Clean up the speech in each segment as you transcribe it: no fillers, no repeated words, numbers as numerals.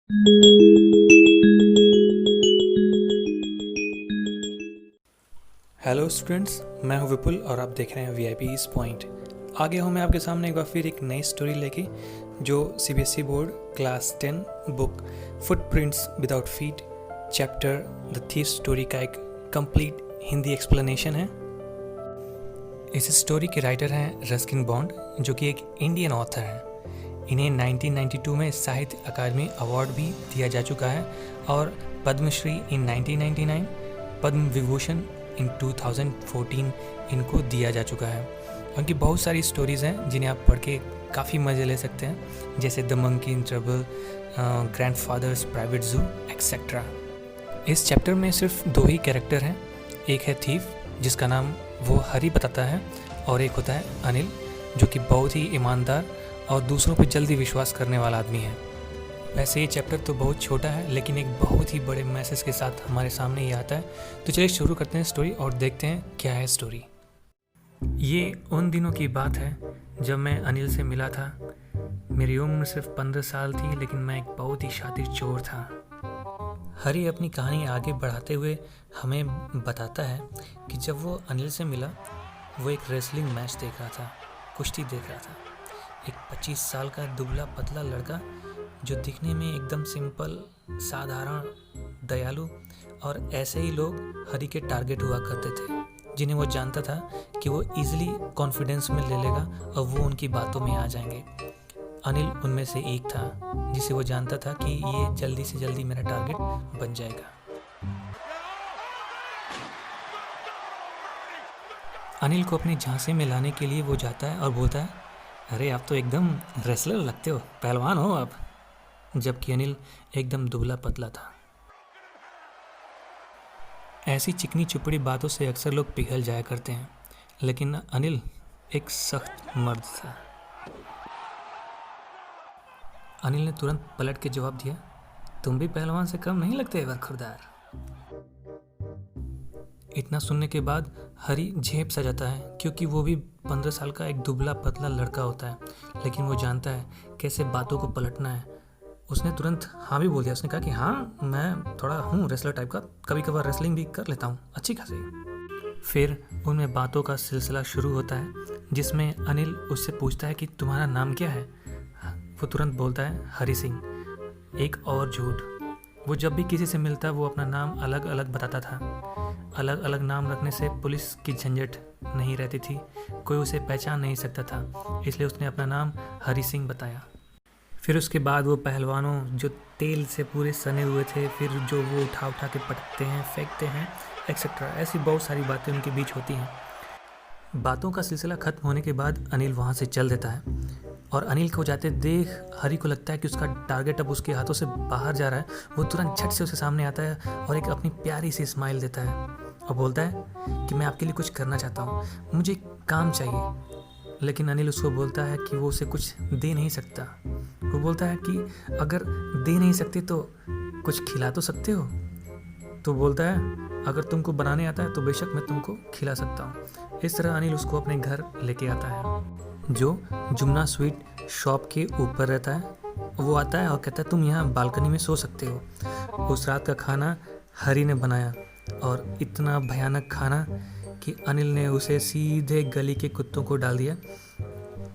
Hello students, मैं हूं विपुल और आप देख रहे हैं वीआईपीज पॉइंट। आगे हूं मैं आपके सामने एक बार फिर एक नई स्टोरी लेके, जो CBSE board class 10 book footprints without feet chapter the thief story का एक कंप्लीट हिंदी एक्सप्लेनेशन है। इस स्टोरी के राइटर हैं रस्किन बॉन्ड, जो कि एक इंडियन ऑथर हैं। इन्हें 1992 में साहित्य अकादमी अवार्ड भी दिया जा चुका है और पद्मश्री इन 1999, पद्म विभूषण इन 2014 इनको दिया जा चुका है। उनकी बहुत सारी स्टोरीज़ हैं जिन्हें आप पढ़ के काफ़ी मज़े ले सकते हैं, जैसे the monkey in trouble, grandfathers private जू एक्सेट्रा। इस चैप्टर में सिर्फ दो ही कैरेक्टर हैं, एक है थीफ जिसका नाम वो हरी बताता है, और एक होता है अनिल, जो कि बहुत ही ईमानदार और दूसरों पर जल्दी विश्वास करने वाला आदमी है। वैसे ये चैप्टर तो बहुत छोटा है, लेकिन एक बहुत ही बड़े मैसेज के साथ हमारे सामने ये आता है। तो चलिए शुरू करते हैं स्टोरी और देखते हैं क्या है स्टोरी। ये उन दिनों की बात है जब मैं अनिल से मिला था। मेरी उम्र सिर्फ 15 साल थी, लेकिन मैं एक बहुत ही शातिर चोर था। हरी अपनी कहानी आगे बढ़ाते हुए हमें बताता है कि जब वो अनिल से मिला, वो एक रेसलिंग मैच देख रहा था, कुश्ती देख रहा था। एक 25 साल का दुबला पतला लड़का, जो दिखने में एकदम सिंपल, साधारण, दयालु, और ऐसे ही लोग हरी के टारगेट हुआ करते थे, जिन्हें वो जानता था कि वो इजीली कॉन्फिडेंस में ले लेगा और वो उनकी बातों में आ जाएंगे। अनिल उनमें से एक था, जिसे वो जानता था कि ये जल्दी से जल्दी मेरा टारगेट बन जाएगा। अनिल को अपने झांसे में लाने के लिए वो जाता है और बोलता है, अरे आप तो एकदम रेसलर लगते हो, पहलवान हो आप। जबकि अनिल एकदम दुबला पतला था। ऐसी चिकनी चुपड़ी बातों से अक्सर लोग पिघल जाया करते हैं, लेकिन अनिल एक सख्त मर्द था। अनिल ने तुरंत पलट के जवाब दिया, तुम भी पहलवान से कम नहीं लगते बरखुरदार। इतना सुनने के बाद हरी झेप सा जाता है, क्योंकि वो भी 15 साल का एक दुबला पतला लड़का होता है, लेकिन वो जानता है कैसे बातों को पलटना है। उसने तुरंत हाँ भी बोल दिया। उसने कहा कि हाँ, मैं थोड़ा हूँ रेसलर टाइप का, कभी कभार रेसलिंग भी कर लेता हूँ अच्छी खासी। फिर उनमें बातों का सिलसिला शुरू होता है, जिसमें अनिल उससे पूछता है कि तुम्हारा नाम क्या है। वो तुरंत बोलता है हरी सिंह। एक और झूठ, वो जब भी किसी से मिलता वो अपना नाम अलग अलग बताता था। अलग अलग नाम रखने से पुलिस की झंझट नहीं रहती थी, कोई उसे पहचान नहीं सकता था, इसलिए उसने अपना नाम हरी सिंह बताया। फिर उसके बाद वो पहलवानों जो तेल से पूरे सने हुए थे, फिर जो वो उठा उठा के पटकते हैं, फेंकते हैं, एक्सेट्रा, ऐसी बहुत सारी बातें उनके बीच होती हैं। बातों का सिलसिला खत्म होने के बाद अनिल वहाँ से चल देता है, और अनिल को जाते देख हरी को लगता है कि उसका टारगेट अब उसके हाथों से बाहर जा रहा है। वो तुरंत झट से उसके सामने आता है और एक अपनी प्यारी सी स्माइल देता है और बोलता है कि मैं आपके लिए कुछ करना चाहता हूँ, मुझे काम चाहिए। लेकिन अनिल उसको बोलता है कि वो उसे कुछ दे नहीं सकता। वो बोलता है कि अगर दे नहीं सकते तो कुछ खिला तो सकते हो। तो बोलता है अगर तुमको बनाने आता है तो बेशक मैं तुमको खिला सकता हूँ। इस तरह अनिल उसको अपने घर लेके आता है, जो जुमना स्वीट शॉप के ऊपर रहता है। वो आता है और कहता है तुम यहाँ बालकनी में सो सकते हो। उस रात का खाना हरी ने बनाया, और इतना भयानक खाना कि अनिल ने उसे सीधे गली के कुत्तों को डाल दिया।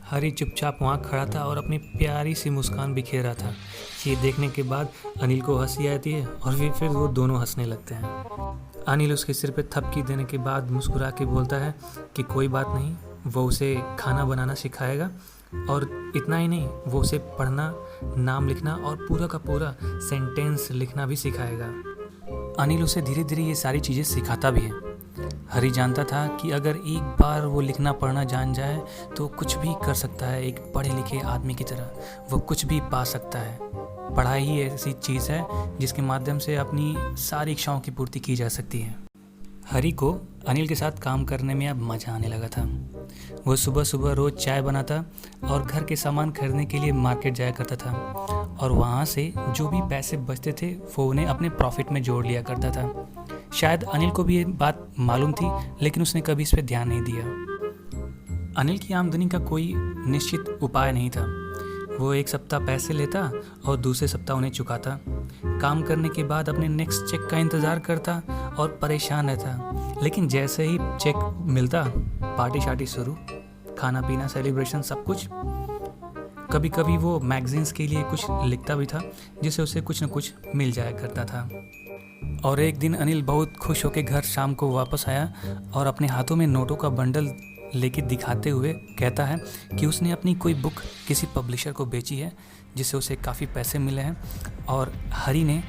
हरी चुपचाप वहाँ खड़ा था और अपनी प्यारी सी मुस्कान बिखेर रहा था। ये देखने के बाद अनिल को हंसी आती है और फिर वो दोनों हंसने लगते हैं। अनिल उसके सिर पे थपकी देने के बाद मुस्कुरा के बोलता है कि कोई बात नहीं, वो उसे खाना बनाना सिखाएगा, और इतना ही नहीं, वो उसे पढ़ना, नाम लिखना और पूरा का पूरा सेंटेंस लिखना भी सिखाएगा। अनिल उसे धीरे धीरे ये सारी चीज़ें सिखाता भी है। हरी जानता था कि अगर एक बार वो लिखना पढ़ना जान जाए तो कुछ भी कर सकता है। एक पढ़े लिखे आदमी की तरह वो कुछ भी पा सकता है। पढ़ाई ही ऐसी चीज़ है जिसके माध्यम से अपनी सारी इच्छाओं की पूर्ति की जा सकती है। हरी को अनिल के साथ काम करने में अब मज़ा आने लगा था। वो सुबह सुबह रोज़ चाय बनाता और घर के सामान खरीदने के लिए मार्केट जाया करता था, और वहाँ से जो भी पैसे बचते थे वो उन्हें अपने प्रॉफिट में जोड़ लिया करता था। शायद अनिल को भी ये बात मालूम थी, लेकिन उसने कभी इस पर ध्यान नहीं दिया। अनिल की आमदनी का कोई निश्चित उपाय नहीं था। वो एक सप्ताह पैसे लेता और दूसरे सप्ताह उन्हें चुकाता। काम करने के बाद अपने नेक्स्ट चेक का इंतज़ार करता और परेशान रहता। लेकिन जैसे ही चेक मिलता, पार्टी शार्टी शुरू, खाना पीना, सेलिब्रेशन, सब कुछ। कभी कभी वो मैगजीन्स के लिए कुछ लिखता भी था, जिससे उसे कुछ न कुछ मिल जाया करता था। और एक दिन अनिल बहुत खुश होकर घर शाम को वापस आया और अपने हाथों में नोटों का बंडल लेके दिखाते हुए कहता है कि उसने अपनी कोई बुक किसी पब्लिशर को बेची है, जिससे उसे काफ़ी पैसे मिले हैं। और हरी ने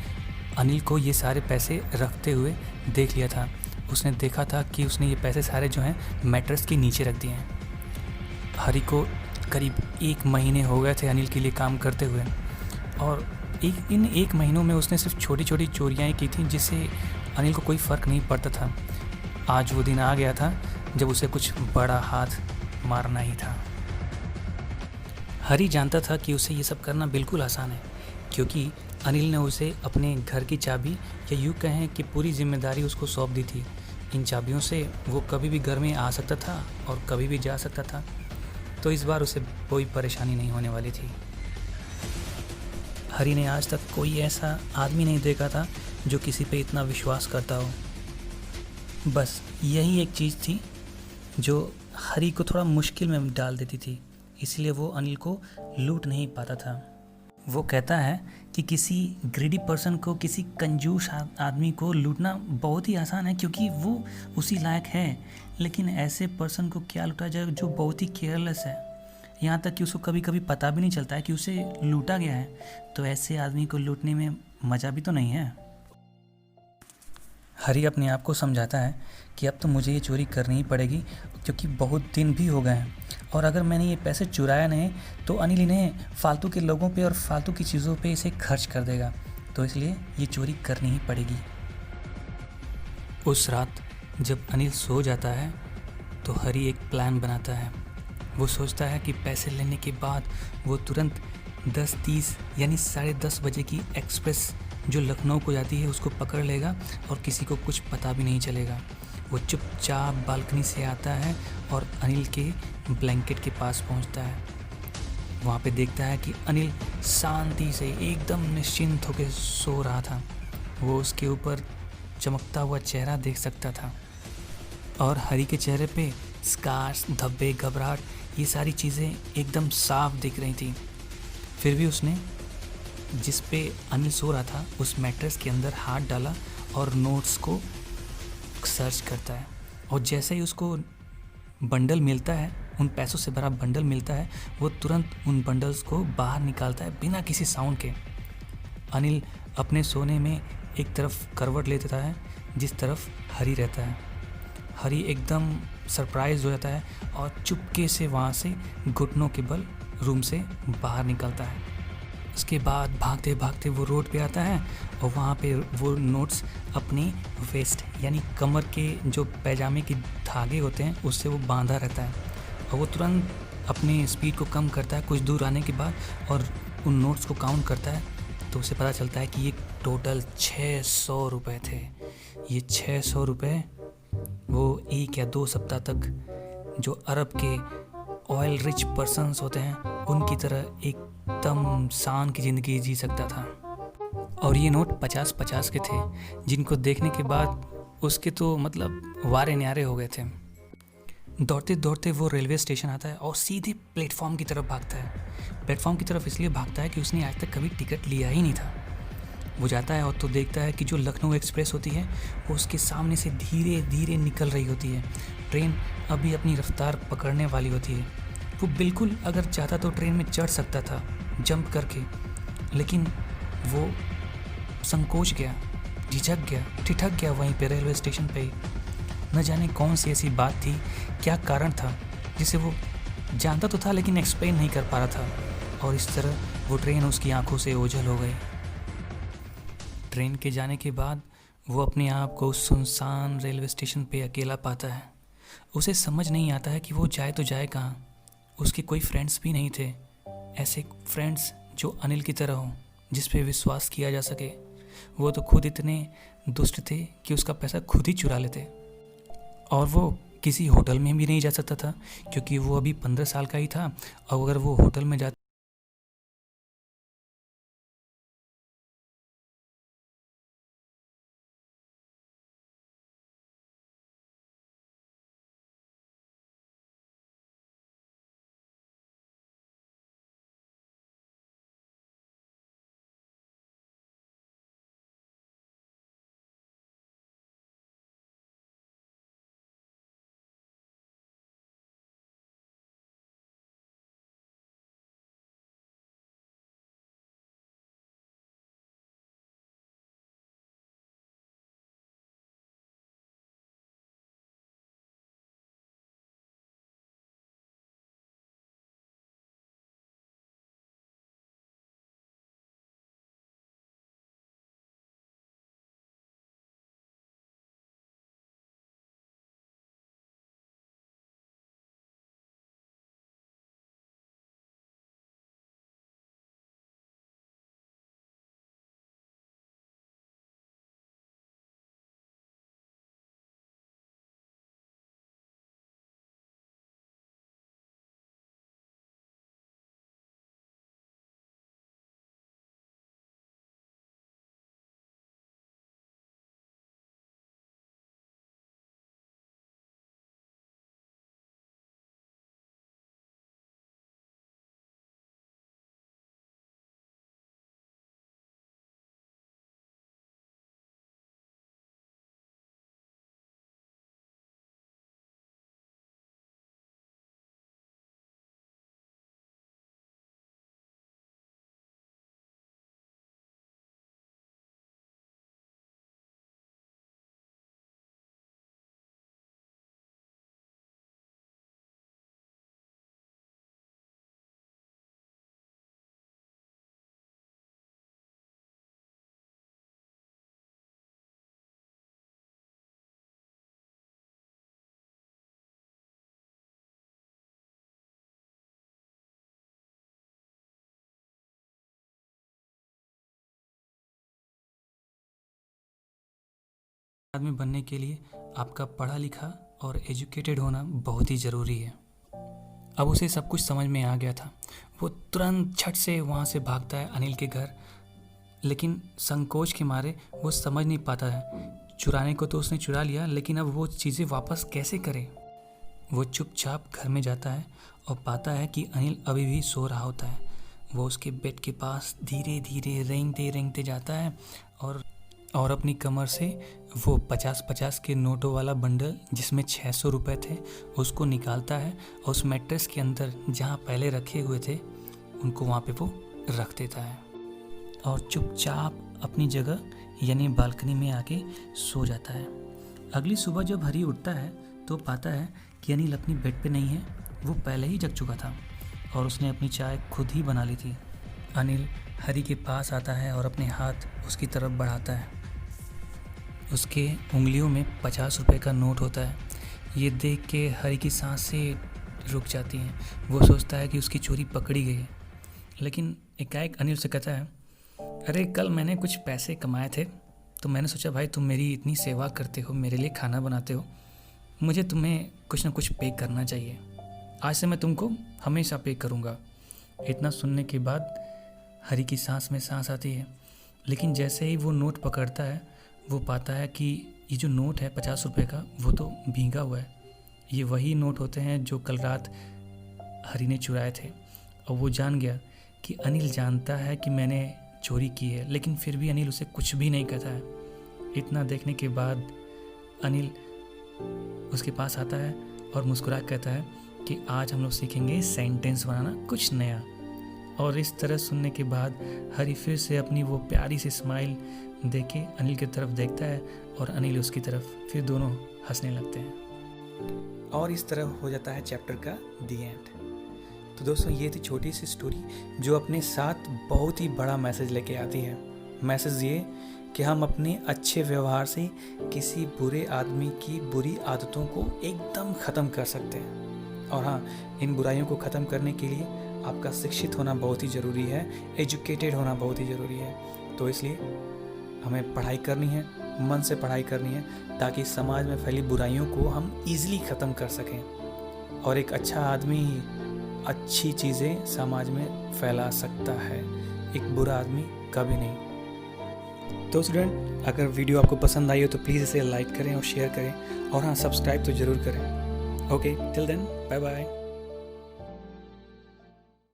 अनिल को ये सारे पैसे रखते हुए देख लिया था। उसने देखा था कि उसने ये पैसे सारे जो हैं मैट्रेस के नीचे रख दिए हैं। हरी को करीब 1 महीने हो गए थे अनिल के लिए काम करते हुए, और इन 1 महीनों में उसने सिर्फ छोटी छोटी चोरियाँ की थी, जिससे अनिल को कोई फ़र्क नहीं पड़ता था। आज वो दिन आ गया था जब उसे कुछ बड़ा हाथ मारना ही था। हरी जानता था कि उसे ये सब करना बिल्कुल आसान है, क्योंकि अनिल ने उसे अपने घर की चाबी, या यूँ कहें कि पूरी जिम्मेदारी उसको सौंप दी थी। इन चाबियों से वो कभी भी घर में आ सकता था और कभी भी जा सकता था, तो इस बार उसे कोई परेशानी नहीं होने वाली थी। हरी ने आज तक कोई ऐसा आदमी नहीं देखा था जो किसी पे इतना विश्वास करता हो। बस यही एक चीज़ थी जो हरी को थोड़ा मुश्किल में डाल देती थी, इसलिए वो अनिल को लूट नहीं पाता था। वो कहता है कि किसी ग्रीडी पर्सन को, किसी कंजूस आदमी को लूटना बहुत ही आसान है, क्योंकि वो उसी लायक है। लेकिन ऐसे पर्सन को क्या लूटा जाए जो बहुत ही केयरलेस है, यहाँ तक कि उसको कभी कभी पता भी नहीं चलता है कि उसे लूटा गया है। तो ऐसे आदमी को लूटने में मज़ा भी तो नहीं है। हरी अपने आप को समझाता है कि अब तो मुझे ये चोरी करनी ही पड़ेगी, क्योंकि बहुत दिन भी हो गए हैं, और अगर मैंने ये पैसे चुराया नहीं तो अनिल इन्हें फालतू के लोगों पे और फालतू की चीज़ों पे इसे खर्च कर देगा, तो इसलिए ये चोरी करनी ही पड़ेगी। उस रात जब अनिल सो जाता है तो हरी एक प्लान बनाता है। वो सोचता है कि पैसे लेने के बाद वो तुरंत 10:30 यानी 10:30 बजे की एक्सप्रेस जो लखनऊ को जाती है उसको पकड़ लेगा, और किसी को कुछ पता भी नहीं चलेगा। वो चुपचाप बालकनी से आता है और अनिल के ब्लैंकेट के पास पहुंचता है। वहाँ पे देखता है कि अनिल शांति से एकदम निश्चिंत होकर सो रहा था। वो उसके ऊपर चमकता हुआ चेहरा देख सकता था, और हरी के चेहरे पे स्कार्स, धब्बे, घबराहट, ये सारी चीज़ें एकदम साफ दिख रही थी। फिर भी उसने जिस पे अनिल सो रहा था उस मैट्रेस के अंदर हाथ डाला और नोट्स को सर्च करता है, और जैसे ही उसको बंडल मिलता है, उन पैसों से भरा बंडल मिलता है, वो तुरंत उन बंडल्स को बाहर निकालता है बिना किसी साउंड के। अनिल अपने सोने में एक तरफ करवट ले देता है जिस तरफ हरी रहता है। हरी एकदम सरप्राइज हो जाता है और चुपके से वहाँ से घुटनों के बल रूम से बाहर निकलता है। उसके बाद भागते भागते वो रोड पे आता है, और वहाँ पे वो नोट्स अपनी वेस्ट यानी कमर के जो पैजामे के धागे होते हैं उससे वो बांधा रहता है, और वो तुरंत अपनी स्पीड को कम करता है कुछ दूर आने के बाद, और उन नोट्स को काउंट करता है। तो उसे पता चलता है कि ये टोटल 600 रुपये थे। ये 600 रुपये वो 1 या 2 सप्ताह तक जो अरब के ऑयल रिच पर्सन्स होते हैं उनकी तरह एकदम शान की ज़िंदगी जी सकता था। और ये नोट 50-50 के थे, जिनको देखने के बाद उसके तो मतलब वारे न्यारे हो गए थे। दौड़ते दौड़ते वो रेलवे स्टेशन आता है और सीधे प्लेटफॉर्म की तरफ भागता है। प्लेटफॉर्म की तरफ इसलिए भागता है कि उसने आज तक कभी टिकट लिया ही नहीं था। वो जाता है और तो देखता है कि जो लखनऊ एक्सप्रेस होती है वो उसके सामने से धीरे धीरे निकल रही होती है। ट्रेन अभी अपनी रफ्तार पकड़ने वाली होती है। वो बिल्कुल अगर चाहता तो ट्रेन में चढ़ सकता था जंप करके, लेकिन वो संकोच गया, झिझक गया, ठिठक गया वहीं पे रेलवे स्टेशन पे ही। न जाने कौन सी ऐसी बात थी, क्या कारण था जिसे वो जानता तो था लेकिन एक्सप्लेन नहीं कर पा रहा था, और इस तरह वो ट्रेन उसकी आंखों से ओझल हो गई। ट्रेन के जाने के बाद वो अपने आप को उस सुनसान रेलवे स्टेशन पे अकेला पाता है। उसे समझ नहीं आता है कि वो जाए तो जाए कहाँ। उसके कोई फ्रेंड्स भी नहीं थे, ऐसे फ्रेंड्स जो अनिल की तरह हों, जिस पे विश्वास किया जा सके। वो तो खुद इतने दुष्ट थे कि उसका पैसा खुद ही चुरा लेते, और वो किसी होटल में भी नहीं जा सकता था क्योंकि वो अभी 15 साल का ही था, और अगर वो होटल में जाता आदमी बनने के लिए आपका पढ़ा लिखा और एजुकेटेड होना बहुत ही ज़रूरी है। अब उसे सब कुछ समझ में आ गया था। वो तुरंत झट से वहाँ से भागता है अनिल के घर, लेकिन संकोच के मारे वो समझ नहीं पाता है। चुराने को तो उसने चुरा लिया, लेकिन अब वो चीज़ें वापस कैसे करे। वो चुपचाप घर में जाता है और पाता है कि अनिल अभी भी सो रहा होता है। वो उसके बेड के पास धीरे धीरे रेंगते रेंगते जाता है और अपनी कमर से वो 50-50 के नोटों वाला बंडल, जिसमें 600 रुपये थे, उसको निकालता है और उस मैट्रेस के अंदर जहाँ पहले रखे हुए थे उनको वहाँ पे वो रख देता है और चुपचाप अपनी जगह यानी बालकनी में आके सो जाता है। अगली सुबह जब हरी उठता है तो पाता है कि अनिल अपनी बेड पे नहीं है। वो पहले ही जग चुका था और उसने अपनी चाय खुद ही बना ली थी। अनिल हरी के पास आता है और अपने हाथ उसकी तरफ बढ़ाता है। उसके उंगलियों में 50 रुपये का नोट होता है। ये देख के हरी की सांसें रुक जाती हैं। वो सोचता है कि उसकी चोरी पकड़ी गई है, लेकिन एकाएक अनिल से कहता है, अरे कल मैंने कुछ पैसे कमाए थे तो मैंने सोचा भाई तुम मेरी इतनी सेवा करते हो, मेरे लिए खाना बनाते हो, मुझे तुम्हें कुछ ना कुछ पे करना चाहिए। आज से मैं तुमको हमेशा पे करूँगा। इतना सुनने के बाद हरी की सांस में सांस आती है, लेकिन जैसे ही वो नोट पकड़ता है वो पाता है कि ये जो नोट है 50 रुपये का, वो तो भीगा हुआ है। ये वही नोट होते हैं जो कल रात हरी ने चुराए थे। और वो जान गया कि अनिल जानता है कि मैंने चोरी की है, लेकिन फिर भी अनिल उसे कुछ भी नहीं कहता है। इतना देखने के बाद अनिल उसके पास आता है और मुस्कुरा कहता है कि आज हम लोग सीखेंगे सेंटेंस बनाना कुछ नया। और इस तरह सुनने के बाद हरी फिर से अपनी वो प्यारी सी स्माइल देके अनिल की तरफ देखता है और अनिल उसकी तरफ, फिर दोनों हंसने लगते हैं। और इस तरह हो जाता है चैप्टर का दी एंड। तो दोस्तों, ये थी छोटी सी स्टोरी जो अपने साथ बहुत ही बड़ा मैसेज लेके आती है। मैसेज ये कि हम अपने अच्छे व्यवहार से किसी बुरे आदमी की बुरी आदतों को एकदम ख़त्म कर सकते हैं। और हाँ, इन बुराइयों को ख़त्म करने के लिए आपका शिक्षित होना बहुत ही ज़रूरी है, एजुकेटेड होना बहुत ही ज़रूरी है। तो इसलिए हमें पढ़ाई करनी है, मन से पढ़ाई करनी है, ताकि समाज में फैली बुराइयों को हम ईज़िली ख़त्म कर सकें। और एक अच्छा आदमी ही अच्छी चीज़ें समाज में फैला सकता है, एक बुरा आदमी कभी नहीं। तो स्टूडेंट, अगर वीडियो आपको पसंद आई हो तो प्लीज़ इसे लाइक करें और शेयर करें, और हाँ, सब्सक्राइब तो ज़रूर करें। Okay, till then, bye bye.